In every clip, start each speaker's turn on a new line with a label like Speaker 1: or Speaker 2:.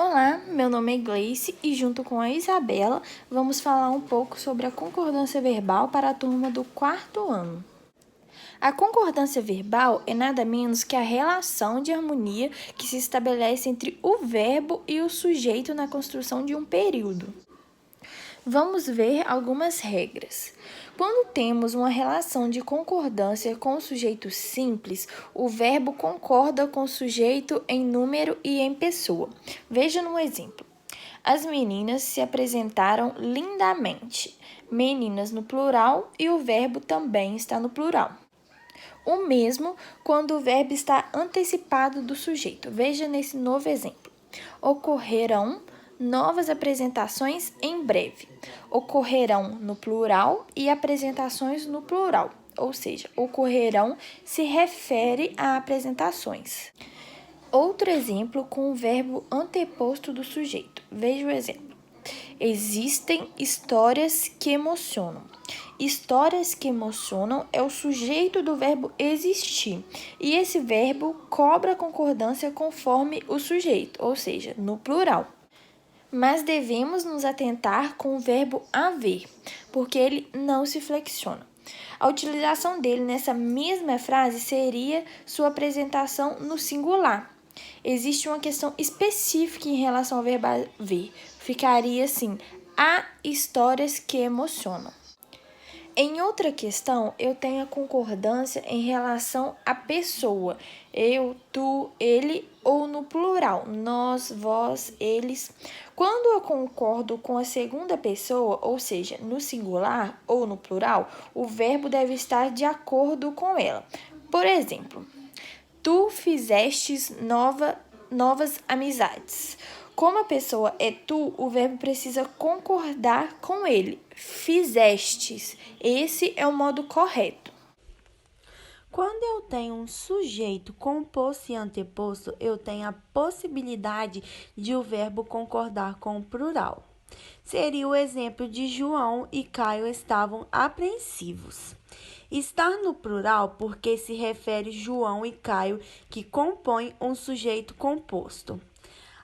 Speaker 1: Olá, meu nome é Gleice e junto com a Isabela vamos falar um pouco sobre a concordância verbal para a turma do 4º ano. A concordância verbal é nada menos que a relação de harmonia que se estabelece entre o verbo e o sujeito na construção de um período. Vamos ver algumas regras. Quando temos uma relação de concordância com o sujeito simples, o verbo concorda com o sujeito em número e em pessoa. Veja no exemplo. As meninas se apresentaram lindamente. Meninas no plural e o verbo também está no plural. O mesmo quando o verbo está antecipado do sujeito. Veja nesse novo exemplo. Ocorrerão novas apresentações em breve. Ocorrerão no plural e apresentações no plural, ou seja, ocorrerão se refere a apresentações. Outro exemplo com o verbo anteposto do sujeito. Veja o exemplo. Existem histórias que emocionam. Histórias que emocionam é o sujeito do verbo existir. E esse verbo cobra concordância conforme o sujeito, ou seja, no plural. Mas devemos nos atentar com o verbo haver, porque ele não se flexiona. A utilização dele nessa mesma frase seria sua apresentação no singular. Existe uma questão específica em relação ao verbo haver. Ficaria assim: há histórias que emocionam. Em outra questão, eu tenho a concordância em relação à pessoa. Eu, tu, ele ou no plural, nós, vós, eles. Quando eu concordo com a segunda pessoa, ou seja, no singular ou no plural, o verbo deve estar de acordo com ela. Por exemplo, tu fizestes novas amizades. Como a pessoa é tu, o verbo precisa concordar com ele. Fizestes. Esse é o modo correto.
Speaker 2: Quando eu tenho um sujeito composto e anteposto, eu tenho a possibilidade de o verbo concordar com o plural. Seria o exemplo de João e Caio estavam apreensivos. Estar no plural porque se refere João e Caio, que compõem um sujeito composto.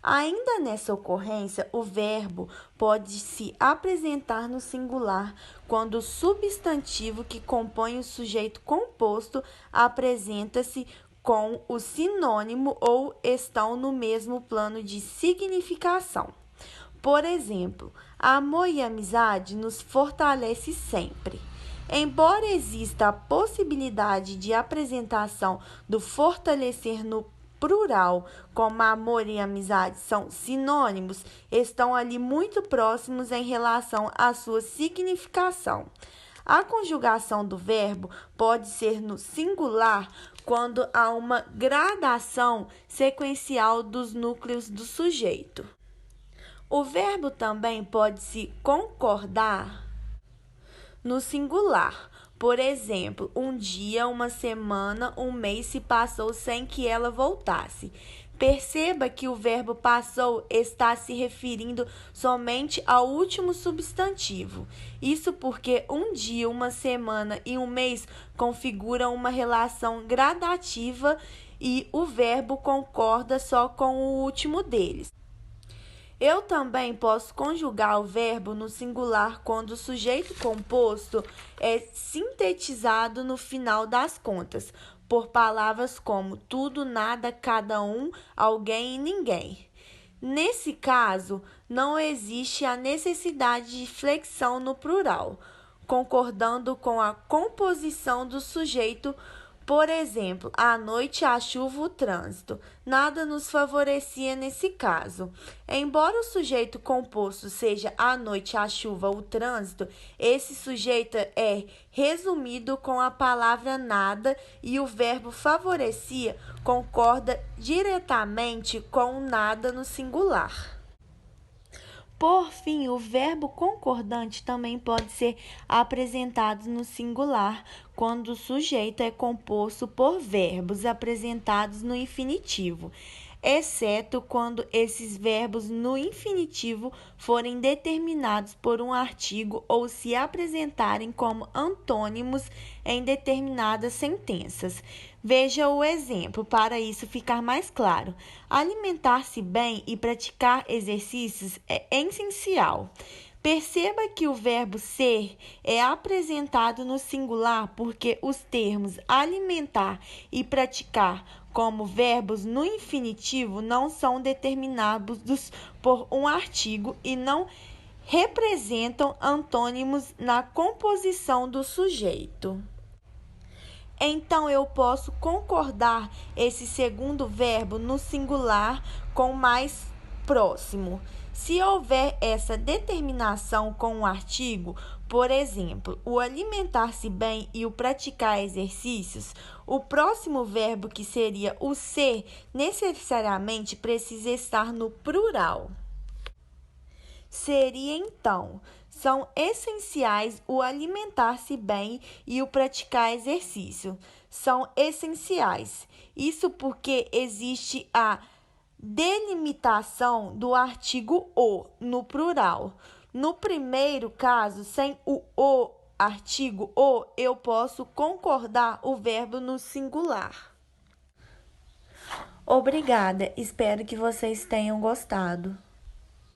Speaker 2: Ainda nessa ocorrência, o verbo pode se apresentar no singular quando o substantivo que compõe o sujeito composto apresenta-se com o sinônimo ou estão no mesmo plano de significação. Por exemplo, amor e amizade nos fortalece sempre. Embora exista a possibilidade de apresentação do fortalecer no plural, como amor e amizade são sinônimos, estão ali muito próximos em relação à sua significação. A conjugação do verbo pode ser no singular quando há uma gradação sequencial dos núcleos do sujeito. O verbo também pode se concordar no singular. Por exemplo, um dia, uma semana, um mês se passou sem que ela voltasse. Perceba que o verbo passou está se referindo somente ao último substantivo. Isso porque um dia, uma semana e um mês configuram uma relação gradativa e o verbo concorda só com o último deles. Eu também posso conjugar o verbo no singular quando o sujeito composto é sintetizado no final das contas, por palavras como tudo, nada, cada um, alguém e ninguém. Nesse caso, não existe a necessidade de flexão no plural, concordando com a composição do sujeito. Por exemplo, à noite, a chuva, o trânsito. Nada nos favorecia nesse caso. Embora o sujeito composto seja à noite, a chuva, o trânsito, esse sujeito é resumido com a palavra nada e o verbo favorecia concorda diretamente com o nada no singular. Por fim, o verbo concordante também pode ser apresentado no singular quando o sujeito é composto por verbos apresentados no infinitivo. exceto quando esses verbos no infinitivo forem determinados por um artigo ou se apresentarem como antônimos em determinadas sentenças. Veja o exemplo para isso ficar mais claro. Alimentar-se bem e praticar exercícios é essencial. Perceba que o verbo ser é apresentado no singular porque os termos alimentar e praticar como verbos no infinitivo não são determinados por um artigo e não representam antônimos na composição do sujeito. Então, eu posso concordar esse segundo verbo no singular com o mais próximo. Se houver essa determinação com um artigo, por exemplo, o alimentar-se bem e o praticar exercícios, o próximo verbo, que seria o ser, necessariamente precisa estar no plural. Seria então: são essenciais o alimentar-se bem e o praticar exercício. São essenciais. Isso porque existe a delimitação do artigo o no plural. No primeiro caso, sem o artigo o, eu posso concordar o verbo no singular. Obrigada, espero que vocês tenham gostado.